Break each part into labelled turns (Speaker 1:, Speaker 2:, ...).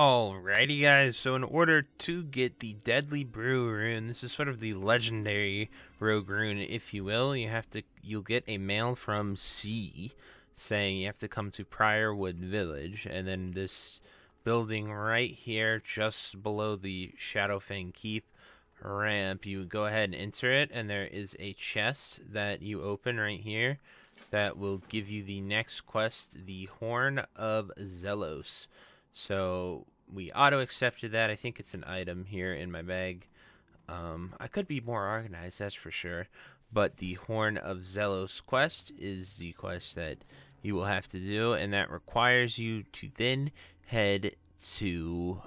Speaker 1: Alrighty guys, so in order to get the deadly Brew Rune, this is sort of the legendary rogue rune, if you will, you'll get a mail from C saying you have to come to Briarwood Village, and then this building right here just below the Shadowfang Keep ramp, you go ahead and enter it, and there is a chest that you open right here that will give you the next quest, the Horn of Zelos. So we auto-accepted that. I think it's an item here in my bag. I could be more organized, that's for sure. But the Horn of Zelos quest is the quest that you will have to do, and that requires you to then head to...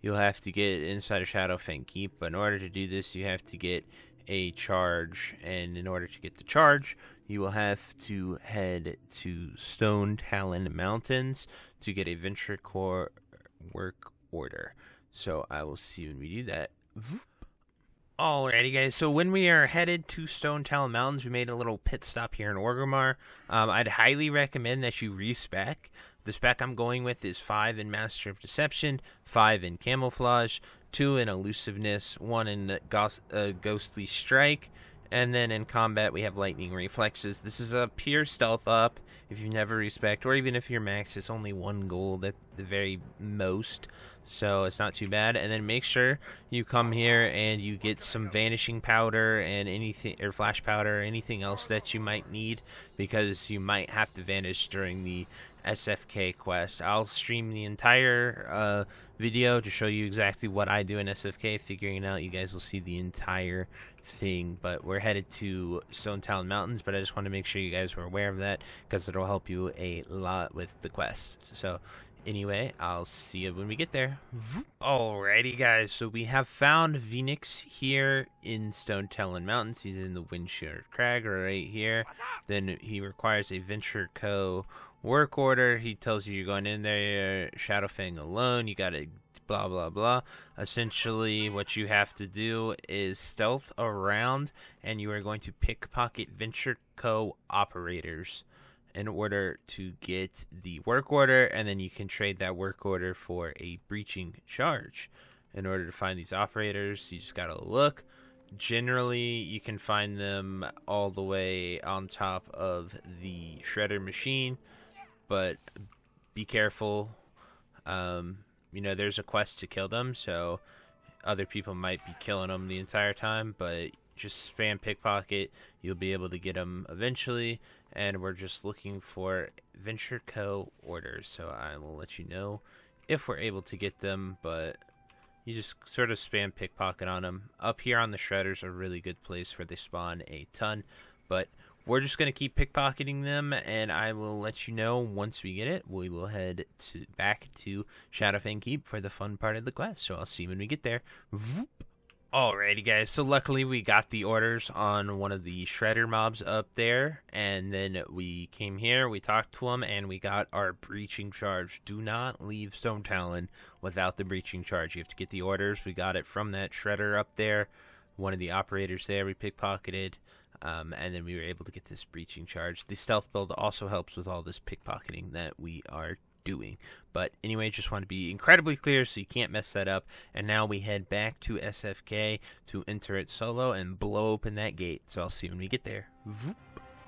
Speaker 1: you'll have to get inside of Shadowfang Keep, but in order to do this, you have to get a charge, and in order to get the charge, you will have to head to Stone Talon Mountains to get a Venture Core work order. So I will see you when we do that. Alrighty guys, so when we are headed to Stone Talon Mountains, we made a little pit stop here in Orgrimmar. I'd highly recommend that you respec. The spec I'm going with is 5 in Master of Deception, 5 in Camouflage, 2 in Elusiveness, 1 in Ghostly Strike, and then in combat we have Lightning Reflexes. This is a pure stealth up. If you never respect, or even if you're max, it's only 1 gold at the very most, so it's not too bad. And then make sure you come here and you get some Vanishing Powder and anything, or Flash Powder, or anything else that you might need, because you might have to vanish during the SFK quest. I'll stream the entire video to show you exactly what I do in SFK, figuring it out. You guys will see the entire thing, but we're headed to Stone Talon Mountains, but I just want to make sure you guys were aware of that, because it'll help you a lot with the quest. So anyway, I'll see you when we get there. Alrighty guys, so we have found Phoenix here in Stone Talon Mountains. He's in the Windshield Crag right here. Then he requires a Venture Co. work order. He tells you you're going in there, Shadowfang alone, you gotta blah blah blah. Essentially what you have to do is stealth around, and you are going to pickpocket Venture Co. operators in order to get the work order, and then you can trade that work order for a breaching charge. In order to find these operators, you just gotta look. Generally, you can find them all the way on top of the shredder machine, but be careful. You know, there's a quest to kill them, so other people might be killing them the entire time, but just spam pickpocket, you'll be able to get them eventually. And we're just looking for Venture Co. orders, so I will let you know if we're able to get them, but you just sort of spam pickpocket on them. Up here on the shredders, a really good place where they spawn a ton, but we're just going to keep pickpocketing them, and I will let you know once we get it. We will head back to Shadowfang Keep for the fun part of the quest, so I'll see you when we get there. Alrighty guys, so luckily we got the orders on one of the shredder mobs up there, and then we came here, we talked to him, and we got our breaching charge. Do not leave Stone Talon without the breaching charge. You have to get the orders. We got it from that shredder up there, one of the operators there we pickpocketed, and then we were able to get this breaching charge. The stealth build also helps with all this pickpocketing that we are doing. But anyway, just want to be incredibly clear so you can't mess that up. And now we head back to SFK to enter it solo and blow open that gate. So I'll see you when we get there.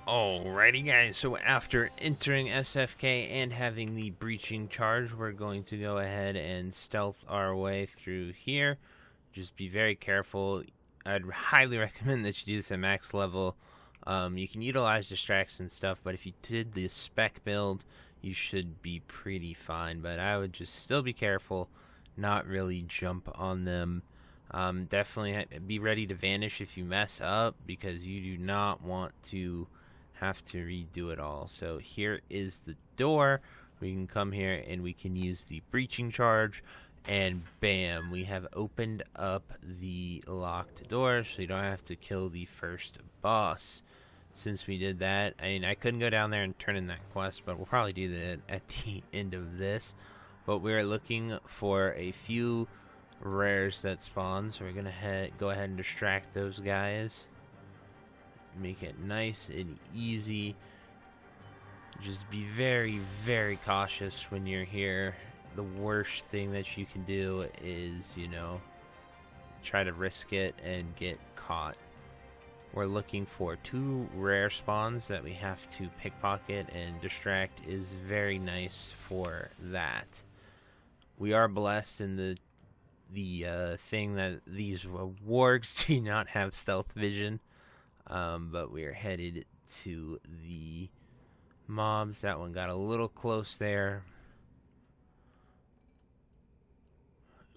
Speaker 1: Alrighty guys, so after entering SFK and having the breaching charge, we're going to go ahead and stealth our way through here. Just be very careful. I'd highly recommend that you do this at max level. You can utilize distracts and stuff, but if you did the spec build, you should be pretty fine. But I would just still be careful, not really jump on them. Definitely be ready to vanish if you mess up, because you do not want to have to redo it all. So here is the door. We can come here and we can use the breaching charge, and bam, we have opened up the locked door, so you don't have to kill the first boss. Since we did that, I mean, I couldn't go down there and turn in that quest, but we'll probably do that at the end of this. But we're looking for a few rares that spawn, so we're gonna go ahead and distract those guys. Make it nice and easy. Just be very, very cautious when you're here. the worst thing that you can do is, you know, try to risk it and get caught. We're looking for 2 rare spawns that we have to pickpocket, and distract is very nice for that. We are blessed in the thing that these wargs do not have stealth vision, but we are headed to the mobs. That one got a little close there.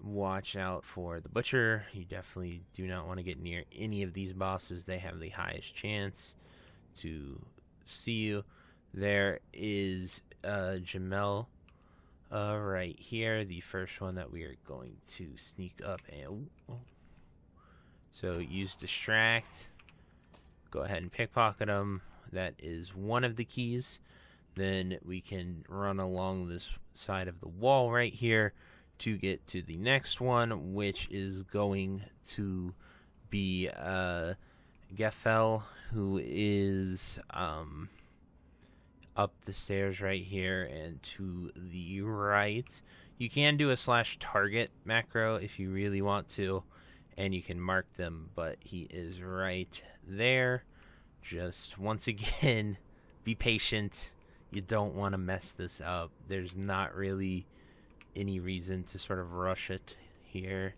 Speaker 1: Watch out for the butcher. You definitely do not want to get near any of these bosses. They have the highest chance to see you. There is Jamel right here, the first one that we are going to sneak up and so use distract. Go ahead and pickpocket him. That is one of the keys. Then we can run along this side of the wall right here to get to the next one, which is going to be Gefel, who is up the stairs right here and to the right. You can do a /target macro if you really want to, and you can mark them, but he is right there. Just once again, be patient. You don't want to mess this up. There's not really any reason to sort of rush it here.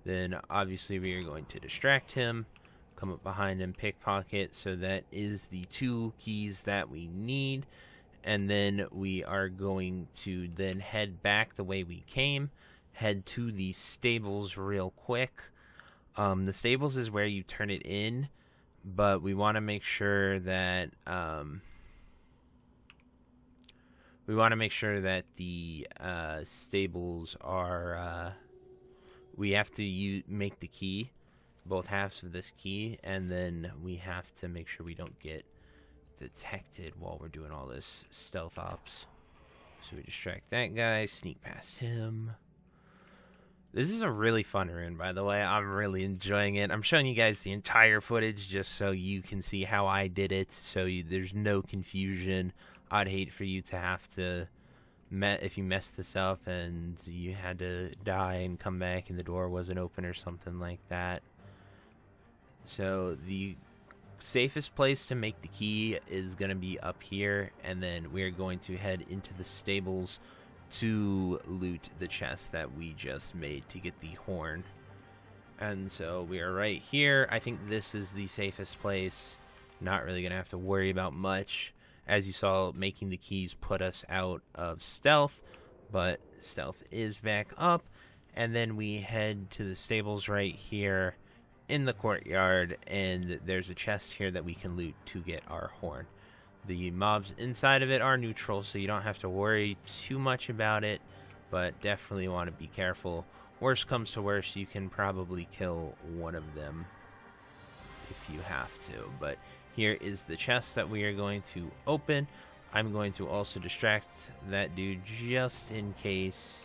Speaker 1: Then obviously we are going to distract him, come up behind him, pickpocket. So that is the 2 keys that we need, and then we are going to then head back the way we came, head to the stables real quick. The stables is where you turn it in, but we want to make sure that the stables are, we have to make the key, both halves of this key, and then we have to make sure we don't get detected while we're doing all this stealth ops. So we distract that guy, sneak past him. This is a really fun rune, by the way. I'm really enjoying it. I'm showing you guys the entire footage just so you can see how I did it, so there's no confusion. I'd hate for you to have to, if you messed this up and you had to die and come back and the door wasn't open or something like that. So the safest place to make the key is going to be up here, and then we're going to head into the stables to loot the chest that we just made to get the horn. And so we are right here. I think this is the safest place. Not really going to have to worry about much. As you saw, making the keys put us out of stealth, but stealth is back up. And then we head to the stables right here in the courtyard, and there's a chest here that we can loot to get our horn. The mobs inside of it are neutral, so you don't have to worry too much about it, but definitely want to be careful. Worst comes to worst, you can probably kill one of them if you have to, but here is the chest that we are going to open. I'm going to also distract that dude just in case.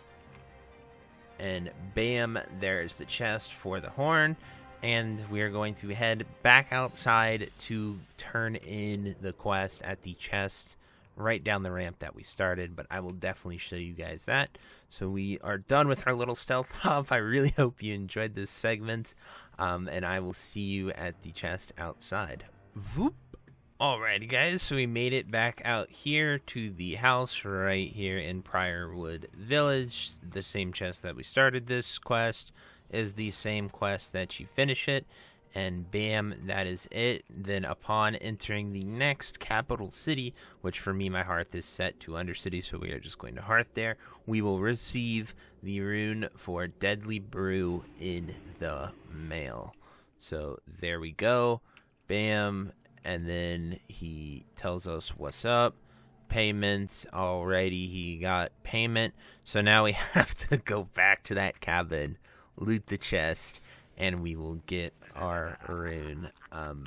Speaker 1: And bam, there's the chest for the horn. And we are going to head back outside to turn in the quest at the chest right down the ramp that we started. But I will definitely show you guys that. So we are done with our little stealth hop. I really hope you enjoyed this segment. And I will see you at the chest outside. Voop. Alrighty guys, so we made it back out here to the house right here in Briarwood Village. The same chest that we started this quest is the same quest that you finish it, and bam, that is it. Then upon entering the next capital city, which for me, my hearth is set to Undercity, so we are just going to hearth there, we will receive the rune for Deadly Brew in the mail. So there we go, bam. And then he tells us what's up. Payment. Alrighty, he got payment. So now we have to go back to that cabin, loot the chest, and we will get our rune.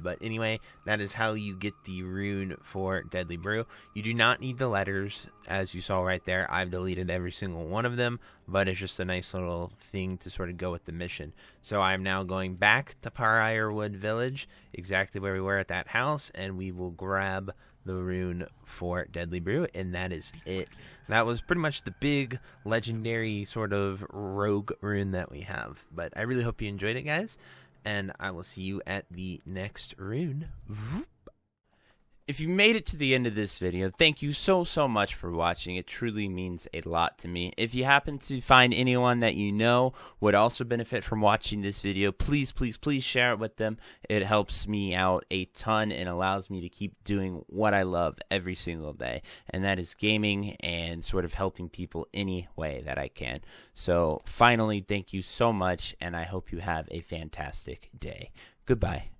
Speaker 1: But anyway, that is how you get the rune for Deadly Brew. You do not need the letters, as you saw right there. I've deleted every single one of them, but it's just a nice little thing to sort of go with the mission. So I'm now going back to Briarwood Village, exactly where we were at that house, and we will grab the rune for Deadly Brew, and that is it. That was pretty much the big legendary sort of rogue rune that we have. But I really hope you enjoyed it, guys, and I will see you at the next rune. If you made it to the end of this video, thank you so much for watching. It truly means a lot to me. If you happen to find anyone that you know would also benefit from watching this video, please share it with them. It helps me out a ton and allows me to keep doing what I love every single day, and that is gaming and sort of helping people any way that I can. So finally, thank you so much, and I hope you have a fantastic day. Goodbye.